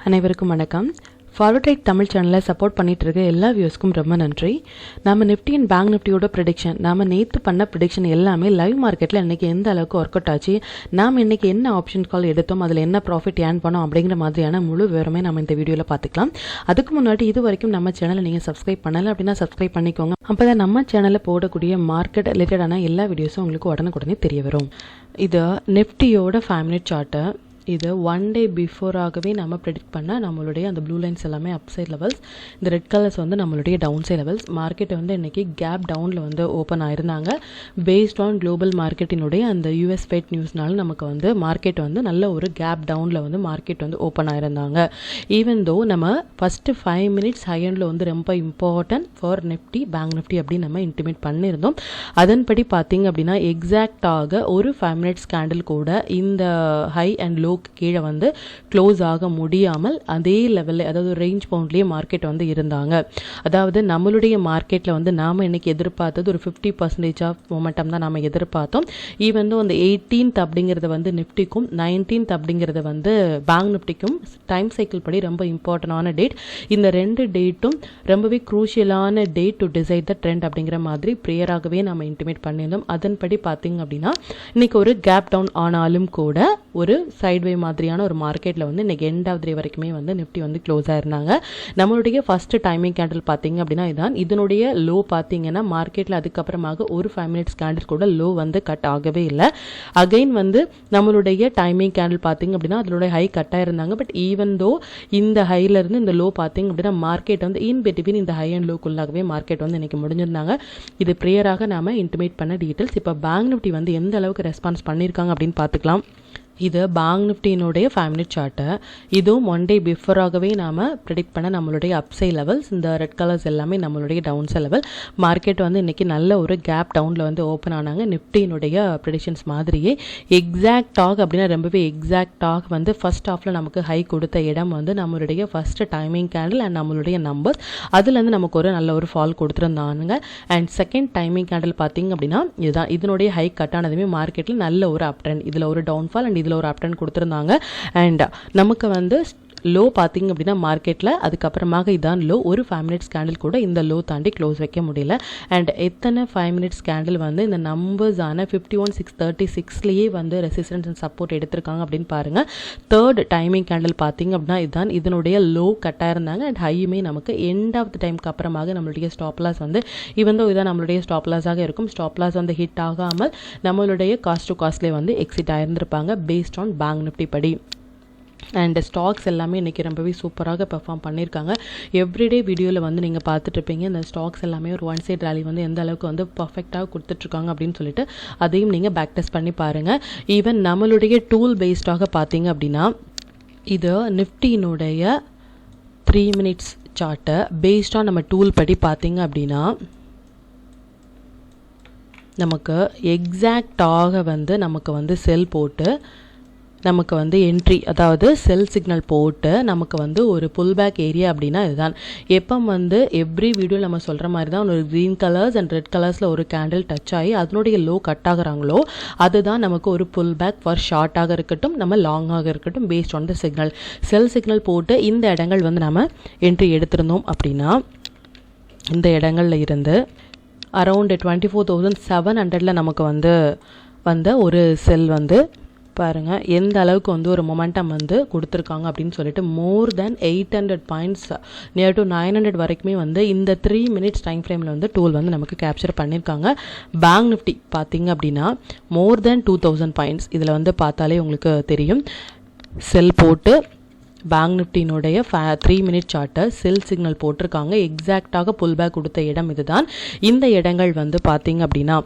அனைவருக்கும் வணக்கம். ஃபார்வர்ட் தமிழ் சேனலை சப்போர்ட் பண்ணிட்டு இருக்க எல்லா வியூஸ்க்கும் ரொம்ப நன்றி. நம்ம நிஃப்டி அண்ட் பேங்க் நிஃப்டியோட ப்ரெடிக்ஷன், நம்ம நேற்று பண்ண ப்ரெடிக்ஷன் எல்லாமே லைவ் மார்க்கெட்டில் இன்றைக்கி எந்த அளவுக்கு ஒர்க் அவுட் ஆச்சு, நாம் இன்றைக்கி என்ன ஆப்ஷன் கால் எடுத்தோம், அதில் என்ன ப்ராஃபிட் ஏர்ன் பண்ணோம் அப்படிங்கிற மாதிரியான முழு விவரமே நம்ம இந்த வீடியோவில் பார்த்துக்கலாம். அதுக்கு முன்னாடி இது வரைக்கும் நம்ம சேனலை நீங்கள் சப்ஸ்கிரைப் பண்ணலை அப்படின்னா சப்ஸ்கிரைப் பண்ணிக்கோங்க. அப்போ தான் நம்ம சேனலில் போடக்கூடிய மார்க்கெட் ரிலேட்டடான எல்லா வீடியோஸும் உங்களுக்கு உடனுக்குடனே தெரிய வரும். இது நிஃப்டியோட 5 மினிட் சார்ட்டு. இது 1 டே பிஃபோராகவே நம்ம ப்ரெடிக்ட் பண்ண நம்மளுடைய அந்த ப்ளூ லைன்ஸ் எல்லாமே அப்சைட் லெவல்ஸ், இந்த ரெட் கலர்ஸ் வந்து நம்மளுடைய டவுன் சைட் லெவல்ஸ். மார்க்கெட் வந்து இன்றைக்கி கேப் டவுனில் வந்து ஓப்பன் ஆயிருந்தாங்க. பேஸ்ட் ஆன் குளோபல் மார்க்கெட்டினுடைய அந்த யூஎஸ் ஃபெட் நியூஸ்னால நமக்கு வந்து மார்க்கெட் வந்து நல்ல ஒரு கேப் டவுனில் வந்து மார்க்கெட் வந்து ஓப்பன் ஆயிருந்தாங்க. ஈவன் தோ நம்ம ஃபஸ்ட்டு 5 மினிட்ஸ் ஹை அண்டில் வந்து ரொம்ப important for Nifty bank Nifty அப்படின்னு நம்ம இன்டிமேட் பண்ணியிருந்தோம். அதன்படி பார்த்தீங்க அப்படின்னா எக்ஸாக்டாக ஒரு 5 மினிட்ஸ் கேண்டில் கூட இந்த ஹை அண்ட் லோ கீழே வந்து க்ளோஸ் ஆக முடியாமல் அதே லெவலில், அதாவது ரேஞ்ச் பவுண்ட்லேயே மார்க்கெட் வந்து இருந்தாங்க. அதாவது நம்மளுடைய மார்க்கெட்டில் வந்து நாம் இன்னைக்கு எதிர்பார்த்தது ஒரு 50% ஆஃப் மொமெண்டம் தான் நாம் எதிர்பார்த்தோம். ஈவன் அந்த 18th அப்படிங்கிறது வந்து நிஃப்டிக்கும் 19th அப்படிங்கிறது வந்து பேங்க் நிஃப்டிக்கும் டைம் சைக்கிள் படி ரொம்ப இம்பார்ட்டண்டான டேட். இந்த 2 டேட்டும் ரொம்பவே குரூஷியலான date to decide the trend அப்படிங்கிற மாதிரி ப்ரேயராகவே நம்ம இன்டிமேட் பண்ணியிருந்தோம். அதன்படி பார்த்தீங்க அப்படின்னா இன்னைக்கு ஒரு கேப் டவுன் ஆனாலும் கூட ஒரு சைட்வே மாதிரியான ஒரு மார்க்கெட்டில் வந்து இன்றைக்கி எண்ட் ஆஃப் டே வரைக்குமே வந்து நிஃப்டி வந்து க்ளோஸ் ஆயிருந்தாங்க. நம்மளுடைய ஃபஸ்ட்டு டைமிங் கேண்டில் பார்த்தீங்க அப்படின்னா இதுதான். இதனுடைய லோ பார்த்தீங்கன்னா மார்க்கெட்டில் அதுக்கப்புறமாக ஒரு 5 மினிட்ஸ் கேண்டில் கூட லோ வந்து கட் ஆகவே இல்லை. அகைன் வந்து நம்மளுடைய டைமிங் கேண்டில் பார்த்தீங்க அப்படின்னா அதனுடைய ஹை கட் ஆயிருந்தாங்க. பட் ஈவன் தோ இந்த ஹையிலேருந்து இந்த லோ பார்த்தீங்க அப்படின்னா மார்க்கெட் வந்து இன் பிட்வீன் இந்த ஹை அண்ட் லோக்குள்ளாகவே மார்க்கெட் வந்து இன்றைக்கி முடிஞ்சிருந்தாங்க. இது ப்ரேயராக நாம் இன்டிமேட் பண்ண டீட்டெயில்ஸ். இப்போ பேங்க் நிஃப்டி வந்து எந்த அளவுக்கு ரெஸ்பான்ஸ் பண்ணியிருக்காங்க அப்படின்னு பார்த்துக்கலாம். இது பேங்க் நிஃப்டியினுடைய 5 மினிட் சார்ட்டு. இதுவும் 1 டே பிஃபோராகவே நாம் ப்ரெடிக்ட் பண்ண நம்மளுடைய அப்சை லெவல்ஸ். இந்த ரெட் கலர்ஸ் எல்லாமே நம்மளுடைய டவுன் சை லெவல். மார்க்கெட் வந்து இன்றைக்கி நல்ல ஒரு கேப் டவுனில் வந்து ஓப்பன் ஆனாங்க. நிஃப்டியினுடைய ப்ரெடிக்ஷன்ஸ் மாதிரியே எக்ஸாக்டாக அப்படின்னா ரொம்பவே எக்ஸாக்டாக வந்து ஃபர்ஸ்ட் ஹாஃபில் நமக்கு ஹை கொடுத்த இடம் வந்து நம்மளுடைய ஃபஸ்ட்டு டைமிங் கேண்டில் அண்ட் நம்மளுடைய நம்பர்ஸ். அதுலேருந்து நமக்கு ஒரு நல்ல ஒரு ஃபால் கொடுத்துருந்தானுங்க. அண்ட் செகண்ட் டைமிங் கேண்டில் பார்த்தீங்க அப்படின்னா இதுதான். இதனுடைய ஹை கட் ஆனதுமே மார்க்கெட்டில் நல்ல ஒரு அப் ட்ரெண்ட், இதில் ஒரு டவுன்ஃபால் அண்ட் இதில் ஒரு அப் ட்ரெண்ட் கொடுத்துருந்தாங்க. அண்ட் நமக்கு வந்து லோ பார்த்தீங்க அப்படின்னா மார்க்கெட்டில் அதுக்கப்புறமாக இதான் லோ. ஒரு 5 மினிட்ஸ் கேண்டில் கூட இந்த லோ தாண்டி க்ளோஸ் வைக்க முடியல. அண்ட் எத்தனை 5 மினிட்ஸ் கேண்டில் வந்து இந்த நம்பர்ஸான 51,636லேயே வந்து ரெசிஸ்டன்ஸ் அண்ட் சப்போர்ட் எடுத்திருக்காங்க அப்படின்னு பாருங்கள். தேர்ட் டைமிங் கேண்டில் பார்த்தீங்க அப்படின்னா இதுதான். இதனுடைய லோ கட்டாக இருந்தாங்க அண்ட் ஹையுமே நமக்கு எண்ட் ஆஃப் த டைமுக்கு அப்புறமாக நம்மளுடைய ஸ்டாப் லாஸ் வந்து ஈவன் தோ இதான் நம்மளுடைய ஸ்டாப் லாஸாக இருக்கும். ஸ்டாப் லாஸ் வந்து ஹிட் ஆகாமல் நம்மளுடைய காஸ்ட் டு காஸ்ட்லேயே வந்து எக்ஸிட் ஆயிருந்திருப்பாங்க பேஸ்ட் ஆன் பேங்க் நிஃப்டி படி. அண்ட் ஸ்டாக்ஸ் எல்லாமே இன்றைக்கி ரொம்பவே சூப்பராக பெர்ஃபார்ம் பண்ணியிருக்காங்க. எவ்ரிடே வீடியோவில் வந்து நீங்கள் பார்த்துட்ருப்பீங்க இந்த ஸ்டாக்ஸ் எல்லாமே ஒரு ஒன் சைட் ரேலி வந்து எந்த அளவுக்கு வந்து பர்ஃபெக்டாக கொடுத்துட்ருக்காங்க அப்படின்னு சொல்லிட்டு அதையும் நீங்கள் பேக் டெஸ்ட் பண்ணி பாருங்கள். ஈவன் நம்மளுடைய டூல் பேஸ்டாக பார்த்தீங்க அப்படின்னா இது நிஃப்டியினுடைய 3 மினிட்ஸ் சார்ட்டை பேஸ்டாக நம்ம டூல் படி பார்த்தீங்க அப்படின்னா நமக்கு எக்ஸாக்டாக வந்து நமக்கு வந்து செல் போட்டு நமக்கு வந்து என்ட்ரி, அதாவது செல் சிக்னல் போட்டு நமக்கு வந்து ஒரு புல் பேக் ஏரியா அப்படின்னா இதுதான். எப்போ வந்து எவ்ரி வீடியோ நம்ம சொல்கிற மாதிரி தான் ஒரு க்ரீன் கலர்ஸ் அண்ட் ரெட் கலர்ஸில் ஒரு கேண்டில் டச் ஆகி அதனுடைய லோ கட் ஆகுறாங்களோ அதுதான் நமக்கு ஒரு புல் பேக் ஃபார் ஷார்ட்டாக இருக்கட்டும் நம்ம லாங்காக இருக்கட்டும் based on the signal. Sell signal போட்டு இந்த இடங்கள் வந்து நம்ம என்ட்ரி எடுத்திருந்தோம் அப்படின்னா இந்த இடங்களில் இருந்து அரவுண்ட் 24,700 நமக்கு வந்து வந்த ஒரு செல் வந்து பாருங்கள் எந்த அளவுக்கு வந்து ஒரு மொமெண்டம் வந்து கொடுத்துருக்காங்க அப்படின்னு சொல்லிட்டு மோர் தென் 800 பாயிண்ட்ஸ் நியர் டு 900 வரைக்குமே வந்து இந்த 3 மினிட்ஸ் டைம் ஃப்ரேமில் வந்து டூல் வந்து நமக்கு கேப்சர் பண்ணியிருக்காங்க. பேங்க் நிஃப்டி பார்த்தீங்க அப்படின்னா மோர் தென் 2000 பாயிண்ட்ஸ் இதில் வந்து பார்த்தாலே உங்களுக்கு தெரியும். செல் போட்டு பேங்க் நிஃப்டியினுடைய 3 மினிட் சார்ட்டை செல் சிக்னல் போட்டிருக்காங்க. எக்ஸாக்டாக புல் பேக் கொடுத்த இடம் இதுதான். இந்த இடங்கள் வந்து பார்த்தீங்க அப்படின்னா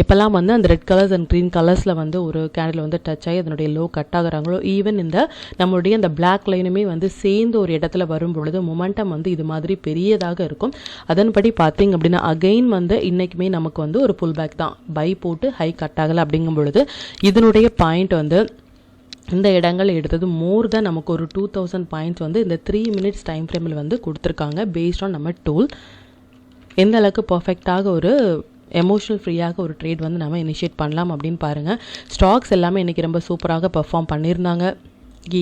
எப்போல்லாம் வந்து அந்த ரெட் கலர்ஸ் அண்ட் க்ரீன் கலர்ஸில் வந்து ஒரு கேண்டில் வந்து டச் ஆகி அதனுடைய லோ கட் ஆகுறாங்களோ ஈவன் இந்த நம்மளுடைய அந்த பிளாக் லைனுமே வந்து சேர்ந்து ஒரு இடத்துல வரும் பொழுது மொமெண்டம் வந்து இது மாதிரி பெரியதாக இருக்கும். அதன்படி பார்த்தீங்க அப்படின்னா அகெயின் வந்து இன்றைக்குமே நமக்கு வந்து ஒரு புல் பேக் தான். பை போட்டு ஹை கட் ஆகலை அப்படிங்கும் பொழுது இதனுடைய பாயிண்ட் வந்து இந்த இடங்கள் எடுத்தது மோர் தான் நமக்கு ஒரு 2000 பாயிண்ட்ஸ் வந்து இந்த 3 மினிட்ஸ் டைம் ஃப்ரேமில் வந்து கொடுத்துருக்காங்க பேஸ்ட் ஆன் நம்ம டூல். எந்த அளவுக்கு பர்ஃபெக்டாக ஒரு எமோஷனல் ஃப்ரீயாக ஒரு ட்ரேட் வந்து நம்ம இனிஷியேட் பண்ணலாம் அப்படின்னு பாருங்கள். ஸ்டாக்ஸ் எல்லாமே இன்றைக்கி ரொம்ப சூப்பராக பெர்ஃபார்ம் பண்ணியிருந்தாங்க.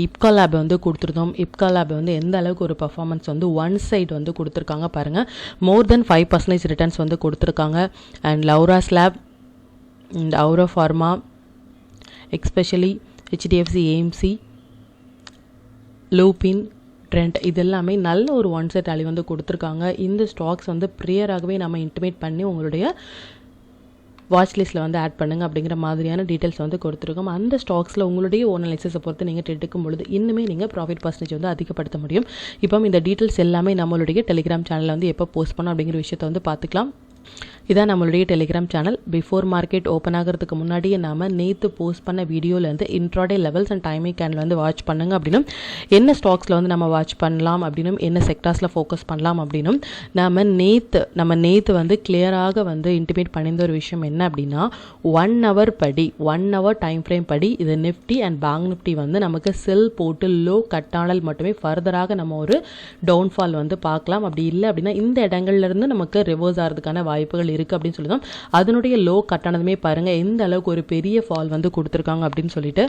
இப்கா லேப் வந்து கொடுத்துருந்தோம். இப்கா லேப் வந்து எந்த அளவுக்கு ஒரு பர்ஃபார்மன்ஸ் வந்து ஒன் சைடு வந்து கொடுத்துருக்காங்க பாருங்கள். மோர் தென் 5% ரிட்டர்ன்ஸ் வந்து கொடுத்துருக்காங்க. அண்ட் லவ்ராஸ் லேப் அண்ட் அவுரா pharma, especially HDFC AMC, Lupin, Trent, இது எல்லாமே நல்ல ஒரு ஒன் சைட் ரேலி வந்து கொடுத்துருக்காங்க. இந்த ஸ்டாக்ஸ் வந்து ப்ரியராகவே நம்ம இன்டிமேட் பண்ணி உங்களுடைய வாட்ச் லிஸ்ட்டில் வந்து ஆட் பண்ணுங்கள் அப்படிங்கிற மாதிரியான டீட்டெயில்ஸ் வந்து கொடுத்துருக்கோம். அந்த ஸ்டாக்ஸில் உங்களுடைய ஓன் அனாலிசிஸை பொறுத்து நீங்கள் எடுக்கும் பொழுது இன்னுமே நீங்கள் ப்ராஃபிட் பர்சன்டேஜ் வந்து அதிகப்படுத்த முடியும். இப்போ இந்த டீட்டெயில்ஸ் எல்லாமே நம்மளுடைய டெலிகிராம் சேனலில் வந்து எப்போ போஸ்ட் பண்ணோம் அப்படிங்கிற விஷயத்தை வந்து பார்த்துக்கலாம். இதான் நம்மளுடைய Telegram channel. Before market open ஆகிறதுக்கு முன்னாடியே நாம் நேற்று போஸ்ட் பண்ண வீடியோலேருந்து intraday levels and timing candle வந்து வாட்ச் பண்ணுங்க அப்படின்னும், என்ன ஸ்டாக்ஸில் வந்து நம்ம வாட்ச் பண்ணலாம் அப்படின்னும், என்ன செக்டார்ஸில் ஃபோக்கஸ் பண்ணலாம் அப்படின்னும் நம்ம நேற்று வந்து கிளியராக வந்து இன்டிமேட் பண்ணியிருந்த ஒரு விஷயம் என்ன அப்படின்னா, 1 hour டைம் ஃப்ரேம் படி இது நிஃப்டி அண்ட் பேங்க் நிஃப்டி வந்து நமக்கு செல் போட்டு லோ கட்டானல் மட்டுமே ஃபர்தராக நம்ம ஒரு டவுன்ஃபால் வந்து பார்க்கலாம். அப்படி இல்லை அப்படின்னா இந்த இடங்கள்லேருந்து நமக்கு ரிவர்ஸ் ஆகிறதுக்கான வாய்ப்புகள் இருக்குது அப்படின்னு சொல்லிதான். அதனுடைய லோ கட்டானதுமே பாருங்கள் எந்த அளவுக்கு ஒரு பெரிய ஃபால் வந்து கொடுத்துருக்காங்க அப்படின்னு சொல்லிட்டு,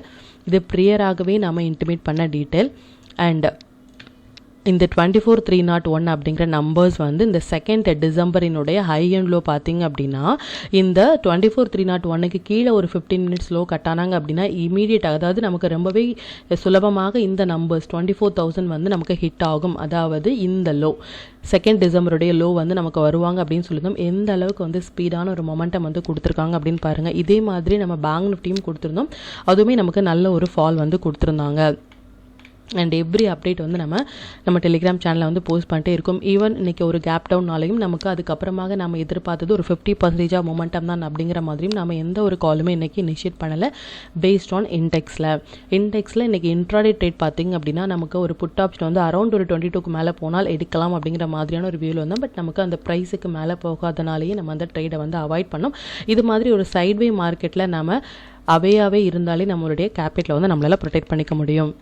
இது ப்ரியராகவே நம்ம இன்டிமேட் பண்ண டீட்டெயில். அண்ட் இந்த 24,301 அப்படிங்கிற நம்பர்ஸ் வந்து இந்த 2nd டிசம்பரினுடைய ஹை அண்ட் லோ பார்த்தீங்க அப்படின்னா, இந்த 24,301க்கு கீழே ஒரு 15 மினிட்ஸ் லோ கட்டானாங்க அப்படின்னா இமீடியட்டாக, அதாவது நமக்கு ரொம்பவே சுலபமாக இந்த நம்பர்ஸ் 24,000 வந்து நமக்கு ஹிட் ஆகும். அதாவது இந்த லோ 2nd டிசம்பருடைய லோ வந்து நமக்கு வருவாங்க அப்படின்னு சொல்லியிருந்தோம். எந்த அளவுக்கு வந்து ஸ்பீடான ஒரு மொமெண்டம் வந்து கொடுத்துருக்காங்க அப்படின்னு பாருங்கள். இதே மாதிரி நம்ம பேங்க் நிஃப்டியும் கொடுத்துருந்தோம். அதுவுமே நமக்கு நல்ல ஒரு ஃபால் வந்து கொடுத்துருந்தாங்க. அண்ட் எவ்ரி அப்டேட் வந்து நம்ம டெலிகிராம் சேனலில் வந்து போஸ்ட் பண்ணிட்டே இருக்கும். ஈவன் இன்றைக்கி ஒரு கேப் டவுன்னாலையும் நமக்கு அதுக்கப்புறமாக நம்ம எதிர்பார்த்தது ஒரு 50% மொமெண்டம் தான் அப்படிங்கிற மாதிரியும் நம்ம எந்த ஒரு காலுமே இன்றைக்கி இனிஷியேட் பண்ணலை. பேஸ்ட் ஆன் இண்டெக்ஸில் இன்றைக்கி இன்ட்ராடே ட்ரேட் பார்த்திங்க அப்படின்னா நமக்கு ஒரு புட் ஆப்ஷன் வந்து அரௌண்ட் ஒரு 22க்கு மேலே போனால் எடுக்கலாம் அப்படிங்கிற மாதிரியான ஒரு வியூவில் வந்தோம். பட் நமக்கு அந்த ப்ரைஸுக்கு மேலே போகாதனாலேயே நம்ம அந்த ட்ரேடை வந்து அவாய்ட் பண்ணோம். இது மாதிரி ஒரு சைட்வே மார்க்கெட்டில் நம்ம அவையாகவே இருந்தாலே நம்மளுடைய கேபிட்டலை வந்து நம்மளால் ப்ரொடெக்ட் பண்ணிக்க முடியும்.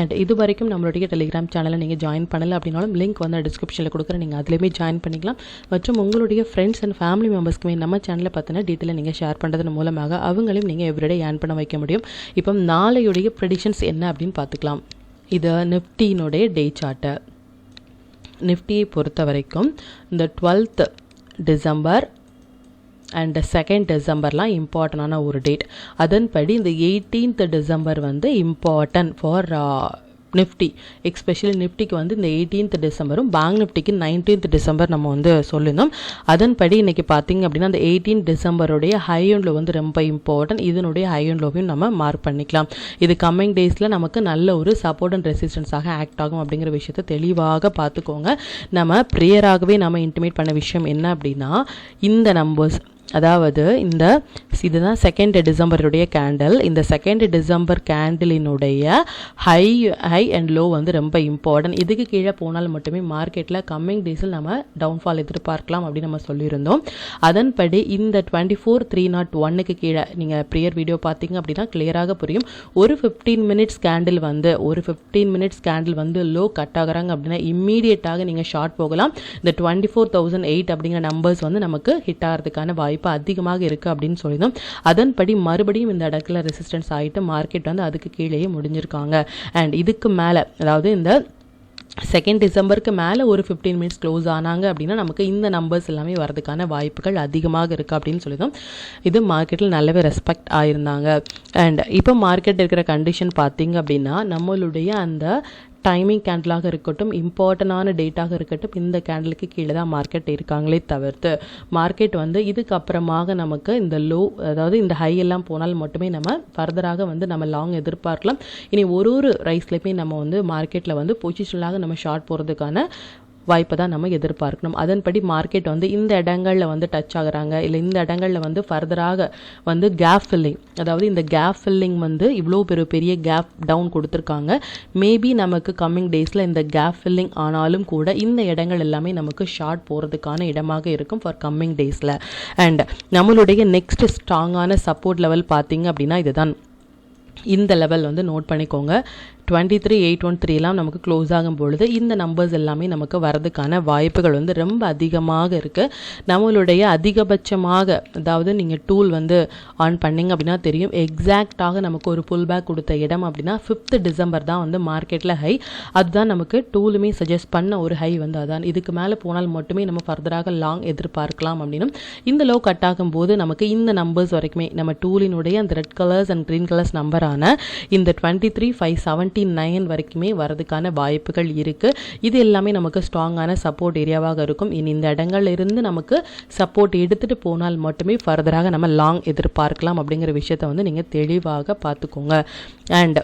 அண்ட் இது வரைக்கும் நம்மளுடைய டெலிகிராம் சேனலை நீங்கள் ஜாயின் பண்ணலை அப்படின்னாலும் லிங்க் வந்து டிஸ்கிரிப்ஷனில் கொடுக்குறேன், நீங்கள் அதிலேயுமே ஜாயின் பண்ணிக்கலாம். மற்றும் உங்களுடைய ஃப்ரெண்ட்ஸ் அண்ட் ஃபேமிலி மெம்பர்ஸ்க்குமே நம்ம சேனலை பார்த்தினா டீட்டெயிலை நீங்கள் ஷேர் பண்ணுறதன் மூலமாக அவங்களையும் நீங்கள் எவ்ரிடே ஏர்ன் பண்ண வைக்க முடியும். இப்போ நாளையுடைய ப்ரெடிக்ஷன்ஸ் என்ன அப்படின்னு பார்த்துக்கலாம். இது நிஃப்டியினுடைய டே சார்ட்டு. நிஃப்டியை பொறுத்த வரைக்கும் இந்த 12th டிசம்பர் அண்ட் 2nd டிசம்பர்லாம் இம்பார்ட்டண்டான ஒரு டேட். அதன்படி இந்த 18th டிசம்பர் வந்து இம்பார்ட்டன்ட் ஃபார் நிஃப்டி. எக்ஸ்பெஷலி நிஃப்டிக்கு வந்து இந்த 18th டிசம்பரும் பேங்க் நிஃப்டிக்கு 19th டிசம்பர் நம்ம வந்து சொல்லியிருந்தோம். அதன்படி இன்றைக்கி பார்த்திங்க அப்படின்னா அந்த 18th டிசம்பருடைய ஹை அண்ட் லோ வந்து ரொம்ப இம்பார்ட்டன்ட். இதனுடைய ஹை அண்ட் லோவையும் நம்ம மார்க் பண்ணிக்கலாம். இது கம்மிங் டேஸில் நமக்கு நல்ல ஒரு சப்போர்ட் அண்ட் ரெசிஸ்டன்ஸாக ஆக்ட் ஆகும் அப்படிங்கிற விஷயத்தை தெளிவாக பார்த்துக்கோங்க. நம்ம ப்ரியராகவே நம்ம இன்டிமேட் பண்ண விஷயம் என்ன அப்படின்னா, இந்த நம்பர்ஸ், அதாவது இதுதான் 2nd டிசம்பருடைய கேண்டில். இந்த 2nd டிசம்பர் கேண்டிலினுடைய ஹை அண்ட் லோ வந்து ரொம்ப இம்பார்ட்டன்ட். இதுக்கு கீழே போனால் மட்டுமே மார்க்கெட்டில் கம்மிங் டேஸில் நம்ம டவுன்ஃபால் எதிர்பார்க்கலாம் அப்படின்னு நம்ம சொல்லியிருந்தோம். அதன்படி இந்த 24,301க்கு கீழே நீங்கள் ப்ரியர் வீடியோ பார்த்தீங்க அப்படின்னா கிளியராக புரியும். ஒரு 15 மினிட்ஸ் கேண்டில் வந்து லோ கட் ஆகுறாங்க அப்படின்னா இம்மீடியட்டாக நீங்கள் ஷார்ட் போகலாம். இந்த 24,008 அப்படிங்கிற நம்பர்ஸ் வந்து நமக்கு ஹிட் ஆகிறதுக்கான வாய்ப்பு அதிகமாக இருக்குது அப்படின்னு சொல்லியிருந்தோம். அதன்படி மறுபடியும் இந்த இடத்துல ரெசிஸ்டன்ஸ் ஆகிட்டு மார்க்கெட் வந்து அதுக்கு கீழேயே முடிஞ்சிருக்காங்க. அண்ட் இதுக்கு மேலே, அதாவது இந்த 2nd டிசம்பருக்கு மேலே ஒரு 15 மினிட்ஸ் க்ளோஸ் ஆனாங்க அப்படின்னா நமக்கு இந்த நம்பர்ஸ் எல்லாமே வரதுக்கான வாய்ப்புகள் அதிகமாக இருக்குது அப்படின்னு சொல்லியிருந்தோம். இது மார்க்கெட்டில் நல்லாவே ரெஸ்பெக்ட் ஆயிருந்தாங்க. அண்ட் இப்போ மார்க்கெட் இருக்கிற கண்டிஷன் பார்த்திங்க அப்படின்னா நம்மளுடைய அந்த டைமிங் கேண்டிலாக இருக்கட்டும், இம்பார்ட்டண்டான டேட்டாக இருக்கட்டும், இந்த கேண்டிலுக்கு கீழே தான் மார்க்கெட் இருக்காங்களே தவிர்த்து மார்க்கெட் வந்து இதுக்கப்புறமாக நமக்கு இந்த லோ, அதாவது இந்த ஹை எல்லாம் போனால் மட்டுமே நம்ம ஃபர்தராக வந்து நம்ம லாங் எதிர்பார்க்கலாம். இனி ஒரு ரைஸ்லையுமே நம்ம வந்து மார்க்கெட்டில் வந்து பொசிஷனலாக நம்ம ஷார்ட் போகிறதுக்கான வாய்ப்பை தான் நம்ம எதிர்பார்க்கணும். அதன்படி மார்க்கெட் வந்து இந்த இடங்களில் வந்து டச் ஆகுறாங்க, இல்லை இந்த இடங்களில் வந்து ஃபர்தராக வந்து கேப் ஃபில்லிங், அதாவது இந்த கேப் ஃபில்லிங் வந்து இவ்வளோ பெரிய கேப் டவுன் கொடுத்துருக்காங்க. மேபி நமக்கு கம்மிங் டேஸில் இந்த கேப் ஃபில்லிங் ஆனாலும் கூட இந்த இடங்கள் எல்லாமே நமக்கு ஷார்ட் போகிறதுக்கான இடமாக இருக்கும் ஃபார் கம்மிங் டேஸில். அண்ட் நம்மளுடைய நெக்ஸ்ட் ஸ்ட்ராங்கான சப்போர்ட் லெவல் பார்த்திங்க அப்படின்னா இதுதான். இந்த லெவல் வந்து நோட் பண்ணிக்கோங்க. 23,813 எல்லாம் நமக்கு க்ளோஸ் ஆகும் பொழுது இந்த நம்பர்ஸ் எல்லாமே நமக்கு வரதுக்கான வாய்ப்புகள் வந்து ரொம்ப அதிகமாக இருக்குது. நம்மளுடைய அதிகபட்சமாக அதாவது நீங்கள் டூல் வந்து ஆன் பண்ணிங்க அப்படின்னா தெரியும், எக்ஸாக்டாக நமக்கு ஒரு புல் பேக் கொடுத்த இடம் அப்படின்னா 5th டிசம்பர் தான் வந்து மார்க்கெட்டில் ஹை. அதுதான் நமக்கு டூலுமே சஜஸ்ட் பண்ண ஒரு ஹை வந்து அதான். இதுக்கு மேலே போனால் மட்டுமே நம்ம ஃபர்தராக லாங் எதிர்பார்க்கலாம் அப்படின்னும். இந்த லோ கட் ஆகும் போது நமக்கு இந்த நம்பர்ஸ் வரைக்குமே நம்ம டூலினுடைய அந்த red colours and green colours நம்பரான இந்த 23,579 வரைக்குமே வரதுக்கான வாய்ப்புகள் இருக்குது. இது எல்லாமே நமக்கு ஸ்ட்ராங்கான சப்போர்ட் ஏரியாவாக இருக்கும். இனி இந்த இடங்கள்ல இருந்து நமக்கு சப்போர்ட் எடுத்துகிட்டு போனால் மட்டுமே ஃபர்தராக நம்ம லாங் எதிர்பார்க்கலாம் அப்படிங்கிற விஷயத்தை வந்து நீங்கள் தெளிவாக பார்த்துக்கோங்க. அண்ட்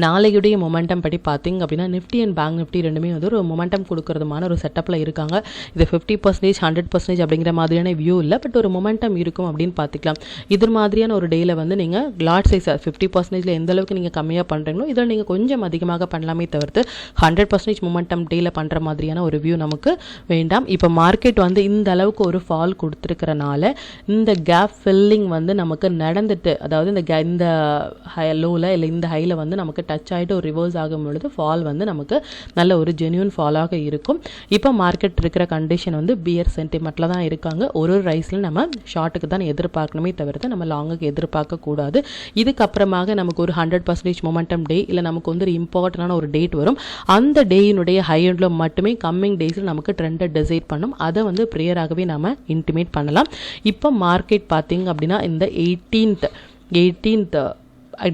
நாளையுடைய மொமெண்டம் படி பார்த்தீங்க அப்படின்னா நிஃப்டி அண்ட் பேங்க் நிஃப்டி ரெண்டுமே வந்து ஒரு மொமெண்டம் கொடுக்கறதுமான ஒரு செட்டப்பில் இருக்காங்க. இது 50%, 100% அப்படிங்கிற மாதிரியான வியூ இல்லை, பட் ஒரு மொமெண்டம் இருக்கும் அப்படின்னு பார்த்துக்கலாம். இது மாதிரியான ஒரு டேயில் வந்து நீங்கள் லாட் சைஸ் 50%ல் எந்த அளவுக்கு நீங்கள் கம்மியாக பண்ணுறீங்களோ இதில் நீங்கள் கொஞ்சம் அதிகமாக பண்ணலாமே தவிர்த்து 100% மொமெண்டம் டேயில் பண்ணுற மாதிரியான ஒரு வியூ நமக்கு வேண்டாம். இப்போ மார்க்கெட் வந்து இந்த அளவுக்கு ஒரு ஃபால் கொடுத்துருக்கிறனால இந்த கேப் ஃபில்லிங் வந்து நமக்கு நடந்துட்டு, அதாவது இந்த ஹை லோவில் இல்லை இந்த ஹையில் வந்து நமக்கு டச் ஆகிட்டு ஒரு ரிவர்ஸ் ஆகும் பொழுது ஃபால் வந்து நமக்கு நல்ல ஒரு ஜென்யூன் ஃபாலாக இருக்கும். இப்போ மார்க்கெட் இருக்கிற கண்டிஷன் வந்து பியர் சென்டிமெண்ட்டில் தான் இருக்காங்க. ஒரு ரைஸில் நம்ம ஷார்ட்டுக்கு தான் எதிர்பார்க்கணுமே தவிர்த்து நம்ம லாங்குக்கு எதிர்பார்க்கக்கூடாது. இதுக்கப்புறமாக நமக்கு ஒரு 100% மொமெண்டம் டே இல்லை நமக்கு வந்து ஒரு இம்பார்ட்டண்டான ஒரு டேட் வரும். அந்த டேயினுடைய ஹை எண்டில் மட்டுமே கம்மிங் டேஸில் நமக்கு ட்ரெண்டை டிசைட் பண்ணும். அதை வந்து ப்ரியராகவே நம்ம இன்டிமேட் பண்ணலாம். இப்போ மார்க்கெட் பார்த்தீங்க அப்படின்னா இந்த 18th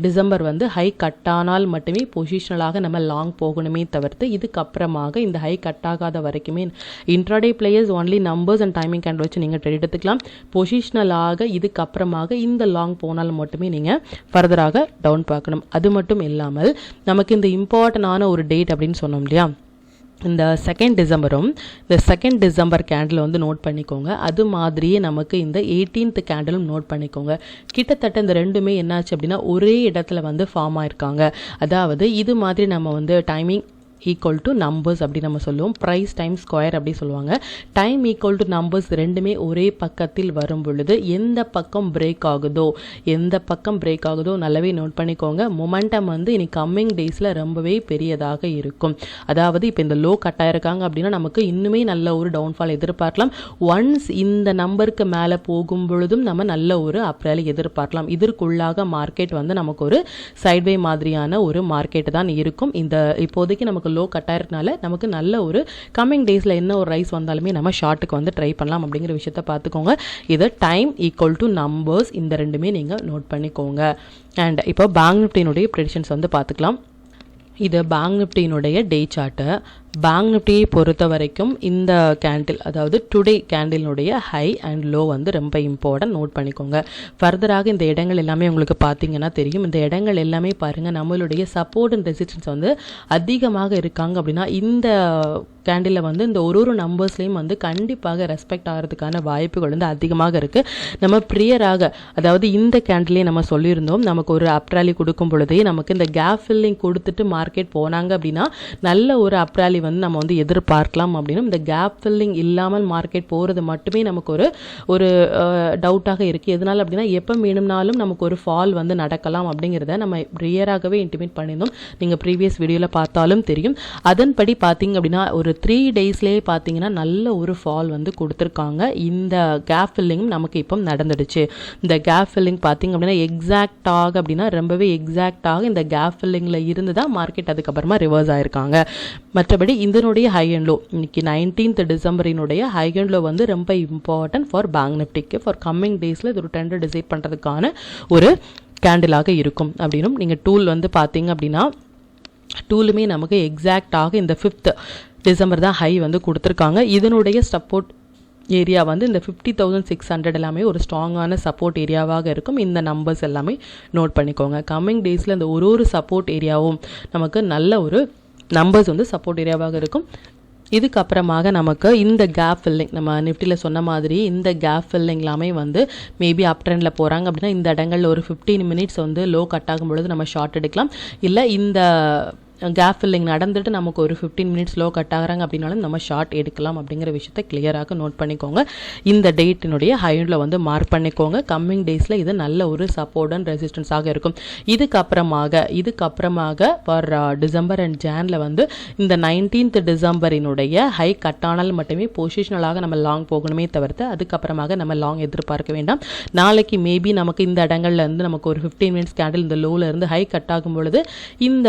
டிசம்பர் வந்து ஹை கட்டானால் மட்டுமே பொசிஷனலாக நம்ம லாங் போகணுமே தவிர்த்து இதுக்கப்புறமாக இந்த ஹை கட் ஆகாத வரைக்குமே intraday players only numbers and timing candle வச்சு நீங்கள் ட்ரேட் எடுத்துக்கலாம். பொசிஷனலாக இதுக்கப்புறமாக இந்த லாங் போனால் மட்டுமே நீங்கள் ஃபர்தராக டவுன் பார்க்கணும். அது மட்டும் இல்லாமல் நமக்கு இந்த இம்பார்ட்டண்டான ஒரு டேட் அப்படின்னு சொன்னோம் இல்லையா, இந்த 2nd டிசம்பரும் இந்த 2nd டிசம்பர் கேண்டில் வந்து நோட் பண்ணிக்கோங்க. அது மாதிரியே நமக்கு இந்த 18th கேண்டிலும் நோட் பண்ணிக்கோங்க. கிட்டத்தட்ட இந்த ரெண்டுமே என்னாச்சு அப்படின்னா ஒரே இடத்துல வந்து ஃபார்ம் ஆயிருக்காங்க. அதாவது இது மாதிரி நம்ம வந்து டைமிங் ஈக்குவல் டு நம்பர்ஸ் அப்படி நம்ம சொல்லுவோம். ப்ரைஸ் டைம் ஸ்கொயர் அப்படி சொல்லுவாங்க. டைம் ஈக்குவல் டு நம்பர்ஸ் ரெண்டுமே ஒரே பக்கத்தில் வரும் பொழுது எந்த பக்கம் பிரேக் ஆகுதோ நல்லாவே நோட் பண்ணிக்கோங்க. மொமெண்டம் வந்து இனி கம்மிங் டேஸில் ரொம்பவே பெரியதாக இருக்கும். அதாவது இப்போ இந்த லோ கட் ஆயிருக்காங்க அப்படின்னா நமக்கு இன்னுமே நல்ல ஒரு டவுன்ஃபால் எதிர்பார்க்கலாம். ஒன்ஸ் இந்த நம்பருக்கு மேலே போகும் பொழுதும் நம்ம நல்ல ஒரு அப்ரேலி எதிர்பார்க்கலாம். இதற்குள்ளாக மார்க்கெட் வந்து நமக்கு ஒரு சைட்வே மாதிரியான ஒரு மார்க்கெட் தான் இருக்கும். இந்த இப்போதைக்கு நமக்கு லோ கட் ஆயிருக்கனால நமக்கு நல்ல ஒரு கம்மிங் டேஸில் என்ன ஒரு ரைஸ் வந்தாலுமே நம்ம ஷார்ட்டுக்கு வந்து ட்ரை பண்ணலாம் அப்படிங்கிற விஷயத்தை பார்த்துக்கோங்க. இது டைம் ஈக்குவல் டு நம்பர்ஸ் இந்த ரெண்டுமே நீங்கள் நோட் பண்ணிக்கோங்க. அண்ட் இப்போ பேங்க் நிஃப்டியினுடைய ப்ரெடிக்ஷன்ஸ் வந்து பார்த்துக்கலாம். இது பேங்க் நிஃப்டியினுடைய டே சார்ட்டு. பேங்க் நிஃப்டியை பொறுத்த வரைக்கும் இந்த கேண்டில், அதாவது டுடே கேண்டிலுடைய ஹை அண்ட் லோ வந்து ரொம்ப இம்பார்ட்டன்ட், நோட் பண்ணிக்கோங்க. ஃபர்தராக இந்த இடங்கள் எல்லாமே உங்களுக்கு பார்த்தீங்கன்னா தெரியும். இந்த இடங்கள் எல்லாமே பாருங்கள், நம்மளுடைய சப்போர்ட் அண்ட் ரெசிஸ்டன்ஸ் வந்து அதிகமாக இருக்காங்க அப்படின்னா இந்த கேண்டிலில் வந்து இந்த ஒரு நம்பர்ஸ்லேயும் வந்து கண்டிப்பாக ரெஸ்பெக்ட் ஆகிறதுக்கான வாய்ப்புகள் வந்து அதிகமாக இருக்குது. நம்ம ப்ரியராக, அதாவது இந்த கேண்டிலே நம்ம சொல்லியிருந்தோம், நமக்கு ஒரு அப்ராலி கொடுக்கும் பொழுதே நமக்கு இந்த கேப் ஃபில்லிங் கொடுத்துட்டு மார்க்கெட் போனாங்க அப்படின்னா நல்ல ஒரு அப்ராலி வந்து நம்ம வந்து எதிர்பார்க்கலாம் அப்படின்னு. இந்த கேப் ஃபில்லிங் இல்லாமல் மார்க்கெட் போகிறது மட்டுமே நமக்கு ஒரு டவுட்டாக இருக்குது. எதனால் அப்படின்னா எப்போ வேணும்னாலும் நமக்கு ஒரு ஃபால் வந்து நடக்கலாம் அப்படிங்கிறத நம்ம ரியராகவே இன்டிமேட் பண்ணியிருந்தோம். நீங்கள் ப்ரீவியஸ் வீடியோவில் பார்த்தாலும் தெரியும். அதன்படி பார்த்தீங்க அப்படின்னா ஒரு 3 டேஸ்லேயே பார்த்தீங்கன்னா நல்ல ஒரு ஃபால் வந்து கொடுத்துருக்காங்க. இந்த கேப் ஃபில்லிங் நமக்கு இப்போ நடந்துடுச்சு. இந்த கேப் ஃபில்லிங் பார்த்தீங்க அப்படின்னா எக்ஸாக்டாக அப்படின்னா ரொம்பவே எக்ஸாக்டாக இந்த கேப் ஃபில்லிங்கில் இருந்து தான் மார்க்கெட் அதுக்கப்புறமா ரிவர்ஸ் ஆயிருக்காங்க. மற்றபடி இதனுடைய ஹை அண்ட் லோ இன்னைக்கு 19th டிசம்பரினுடைய ஹை அண்ட் லோ வந்து ரொம்ப இம்பார்ட்டன்ட் ஃபார் பேங்க் நிஃப்டிக்கு. ஃபார் கம்மிங் டேஸில் இது ஒரு ட்ரெண்டை டிசைட் பண்ணுறதுக்கான ஒரு கேண்டிலாக இருக்கும் அப்படின்னும். நீங்கள் டூல் வந்து பார்த்தீங்க அப்படின்னா டூலுமே நமக்கு எக்ஸாக்டாக இந்த 5th டிசம்பர் தான் ஹை வந்து கொடுத்துருக்காங்க. இதனுடைய சப்போர்ட் ஏரியா வந்து இந்த 50,600 எல்லாமே ஒரு ஸ்ட்ராங்கான சப்போர்ட் ஏரியாவாக இருக்கும். இந்த நம்பர்ஸ் எல்லாமே நோட் பண்ணிக்கோங்க. கம்மிங் டேஸில் இந்த ஒரு சப்போர்ட் ஏரியாவும் நமக்கு நல்ல ஒரு நம்பர்ஸ் வந்து சப்போர்ட் ஏரியாவாக இருக்கும். இதுக்கப்புறமாக நமக்கு இந்த கேப் ஃபில்லிங் நம்ம நிஃப்டியில் சொன்ன மாதிரி இந்த கேப் ஃபில்லிங் எல்லாமே வந்து மேபி அப் ட்ரெண்டில் போகிறாங்க அப்படின்னா இந்த இடங்களில் ஒரு 15 மினிட்ஸ் வந்து லோ கட் ஆகும் பொழுது நம்ம ஷார்ட் எடுக்கலாம். இல்லை இந்த கேப் ஃபில்லிங் நடந்துட்டு நமக்கு ஒரு 15 மினிட்ஸ் லோ கட் ஆகிறாங்க அப்படின்னாலும் நம்ம ஷார்ட் எடுக்கலாம் அப்படிங்கிற விஷயத்தை கிளியராக நோட் பண்ணிக்கோங்க. இந்த டேட்டினுடைய ஹையில் வந்து மார்க் பண்ணிக்கோங்க. கம்மிங் டேஸில் இது நல்ல ஒரு சப்போர்ட் அண்ட் ரெசிஸ்டன்ஸாக இருக்கும். இதுக்கப்புறமாக ஃபார் டிசம்பர் அண்ட் ஜானில் வந்து இந்த 19th டிசம்பரினுடைய ஹை கட் ஆனால் மட்டுமே பொசிஷனலாக நம்ம லாங் போகணுமே தவிர்த்து அதுக்கப்புறமாக நம்ம லாங் எதிர்பார்க்க வேண்டாம். நாளைக்கு மேபி நமக்கு இந்த இடங்கள்ல இருந்து நமக்கு ஒரு 15 மினிட்ஸ் கேண்டில் இந்த லோவில் இருந்து ஹை கட் ஆகும் பொழுது இந்த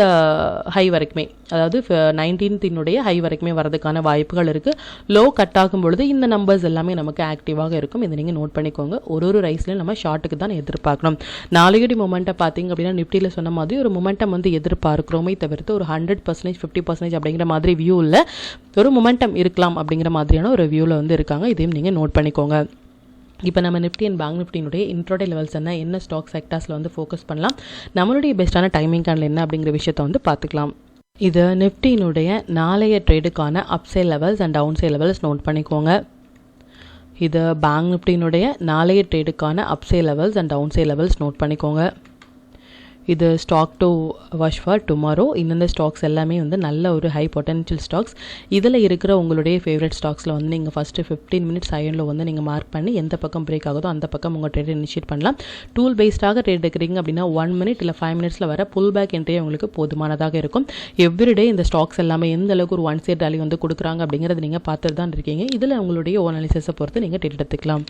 ஹை வரைக்குமே, அதாவது 19th ஹை வரைக்குமே வரதுக்கான வாய்ப்புகள் இருக்குது. லோ கட் ஆகும் பொழுது இந்த நம்பர்ஸ் எல்லாமே நமக்கு ஆக்டிவாக இருக்கும். இதை நீங்கள் நோட் பண்ணிக்கோங்க. ஒரு ரைஸ்லையும் நம்ம ஷார்ட்டுக்கு தான் எதிர்பார்க்கணும். நாளையோட மொமெண்ட்டை பார்த்தீங்க அப்படின்னா நிஃப்டியில் சொன்ன மாதிரி ஒரு மொமெண்டம் வந்து எதிர்பார்க்கிறோமே தவிர்த்து ஒரு 100%, 50% அப்படிங்கிற மாதிரி வியூவில் ஒரு மொமெண்டம் இருக்கலாம் அப்படிங்கிற மாதிரியான ஒரு வியூவில் வந்து இருக்காங்க. இதையும் நீங்கள் நோட் பண்ணிக்கோங்க. இப்போ நம்ம நிஃப்டி அண்ட் பேங்க் நிஃப்டியினுடைய இன்ட்ரோடே லெவல்ஸ் என்ன ஸ்டாக் செக்டர்ஸில் வந்து ஃபோக்கஸ் பண்ணலாம், நம்மளுடைய பெஸ்ட்டான டைமிங் கேண்டில் என்ன அப்படிங்கிற விஷயத்தை வந்து பார்த்துக்கலாம். இது நிஃப்டியினுடைய நாளைய ட்ரேடுக்கான upside levels and down side levels note பண்ணிக்கோங்க. இது பேங்க் நிஃப்டியினுடைய நாளைய ட்ரேடுக்கான upside levels and down side levels note பண்ணிக்கோங்க. இது stock to watch for tomorrow. இந்த ஸ்டாக்ஸ் எல்லாமே வந்து நல்ல ஒரு ஹை பொட்டன்ஷியல் ஸ்டாக்ஸ். இதில் இருக்கிற உங்களுடைய ஃபேவரட் ஸ்டாக்ஸில் வந்து நீங்கள் ஃபஸ்ட்டு 15 மினிட்ஸ் ஹையில் வந்து நீங்கள் மார்க் பண்ணி எந்த பக்கம் பிரேக் ஆகுதோ அந்த பக்கம் உங்கள் ட்ரேட் இனிஷியேட் பண்ணலாம். டூல் பேஸ்டாக ட்ரேட் எடுக்கிறீங்க அப்படின்னா 1 மினிட் இல்லை 5 மினிட்ஸில் வர புல் பேக் என்ட்ரியே உங்களுக்கு போதுமானதாக இருக்கும். எவ்ரிடே இந்த ஸ்டாக்ஸ் எல்லாமே எந்த அளவுக்கு ஒரு 1 சைட் ரேலி வந்து கொடுக்குறாங்க அப்படிங்கிறது நீங்கள் பார்த்துட்டு தான் இருக்கீங்க. இதில் உங்களுடைய ஓன் அனாலிசிஸை பொறுத்து நீங்கள் ட்ரேட் எடுத்துக்கலாம்.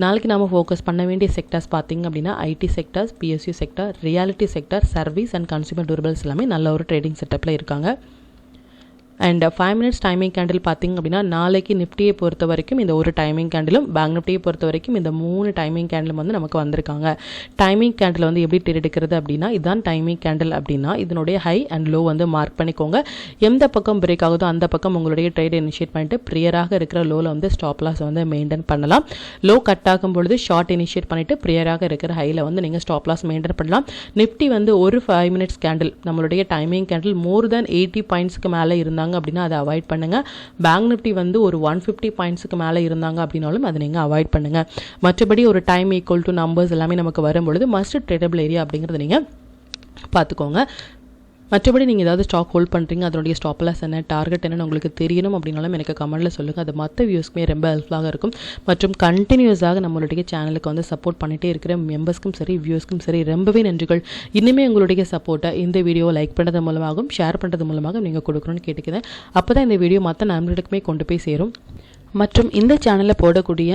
நாளைக்கு நாம் ஃபோக்கஸ் பண்ண வேண்டிய செக்டர்ஸ் பார்த்திங்க அப்படின்னா ID sectors, PSU sector, reality sector, service and consumer durables எல்லாமே நல்ல ஒரு ட்ரேடிங் செட்டப்பில் இருக்காங்க. அண்ட் 5 மினிட்ஸ் டைமிங் கேண்டில் பார்த்திங்க அப்படின்னா நாளைக்கு நிஃப்டியை பொறுத்த வரைக்கும் இந்த ஒரு டைமிங் கேண்டிலும் பேங்க் நிஃப்டியை பொறுத்த வரைக்கும் இந்த 3 டைமிங் கேண்டிலும் வந்து நமக்கு வந்திருக்காங்க. டைமிங் கேண்டில் வந்து எப்படி ட்ரேட் எடுக்கிறது அப்படின்னா இதுதான் டைமிங் கேண்டில் அப்படின்னா இதனுடைய ஹை அண்ட் லோ வந்து மார்க் பண்ணிக்கோங்க. எந்த பக்கம் பிரேக் ஆகுதோ அந்த பக்கம் உங்களுடைய ட்ரேட் இனிஷியேட் பண்ணிட்டு ப்ரியராக இருக்கிற லோவில் வந்து ஸ்டாப் லாஸ் வந்து மெயின்டைன் பண்ணலாம். லோ கட் ஆகும் பொழுது ஷார்ட் இனிஷியேட் பண்ணிவிட்டு ப்ரியராக இருக்கிற ஹையில் வந்து நீங்கள் ஸ்டாப் லாஸ் மெயின்டைன் பண்ணலாம். நிஃப்டி வந்து ஒரு 5 மினிட்ஸ் கேண்டில் நம்மளுடைய டைமிங் கேண்டில் மோர் தென் 80 பாயிண்ட்ஸ்க்கு மேலே இருந்தாங்க அப்படின்னா அதை அவாய்ட் பண்ணுங்க. பேங்க் நிஃப்டி வந்து ஒரு 150 பாயிண்ட்ஸ்க்கு மேலே இருந்தாங்க அப்படின்னாலும் அதை நீங்கள் அவாய்ட் பண்ணுங்க. மற்றபடி ஒரு டைம் ஈக்குவல் டு நம்பர்ஸ் எல்லாமே நமக்கு வரும்பொழுது மஸ்ட் ட்ரேடபிள் ஏரியா அப்படிங்கிறத நீங்கள் பார்த்துக்கோங்க. மற்றபடி நீங்கள் ஏதாவது ஸ்டாக் ஹோல்ட் பண்ணுறீங்க, அதனுடைய ஸ்டாப் லாஸ் என்ன, டார்கெட் என்னன்னு உங்களுக்கு தெரியணும் அப்படின்னாலும் எனக்கு கமெண்ட்டில் சொல்லுங்கள். அது மற்ற வியூஸ்க்குமே ரொம்ப ஹெல்ப்ஃபுல்லாக இருக்கும். மற்றும் கண்டினியூஸாக நம்மளுடைய சேனலுக்கு வந்து சப்போர்ட் பண்ணிகிட்டே இருக்கிற மெம்பர்ஸ்க்கும் சரி வியூஸ்க்கும் சரி ரொம்பவே நன்றிகள். இனிமேல் உங்களுடைய சப்போர்ட்டை இந்த வீடியோவை லைக் பண்ணுறது மூலமாகவும் ஷேர் பண்ணுறது மூலமாக நீங்கள் கொடுக்கணும்னு கேட்டுக்கிறேன். அப்போ தான் இந்த வீடியோ மற்ற நண்பர்களுக்குமே கொண்டு போய் சேரும். மற்றும் இந்த சேனலில் போடக்கூடிய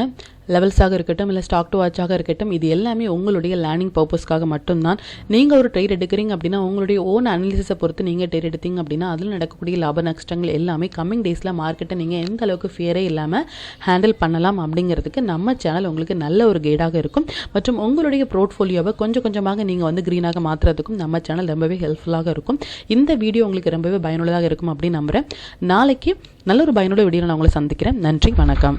லெவல்ஸாக இருக்கட்டும் இல்லை ஸ்டாக் டு வாட்சாக இருக்கட்டும் இது எல்லாமே உங்களுடைய லேர்னிங் பர்பஸ்க்காக மட்டும்தான். நீங்கள் ஒரு ட்ரேட் எடுக்கிறீங்க அப்படின்னா உங்களுடைய ஓன் அனாலிசிஸை பொறுத்து நீங்கள் ட்ரேட் எடுத்தீங்க அப்படின்னா அதில் நடக்கக்கூடிய லாப நஷ்டங்கள் எல்லாமே கம்மிங் டேஸில் மார்க்கெட்டை நீங்கள் எந்த அளவுக்கு ஃபியரே இல்லாமல் ஹேண்டில் பண்ணலாம் அப்படிங்கிறதுக்கு நம்ம சேனல் உங்களுக்கு நல்ல ஒரு கைடாக இருக்கும். மற்றும் உங்களுடைய போர்ட்ஃபோலியோவை கொஞ்சம் கொஞ்சமாக நீங்கள் வந்து க்ரீனாக மாற்றுறதுக்கும் நம்ம சேனல் ரொம்பவே ஹெல்ப்ஃபுல்லாக இருக்கும். இந்த வீடியோ உங்களுக்கு ரொம்பவே பயனுள்ளதாக இருக்கும் அப்படின்னு நம்புகிறேன். நாளைக்கு நல்ல ஒரு பயனுள்ள வீடியோ நான் உங்களை சந்திக்கிறேன். நன்றி, வணக்கம்.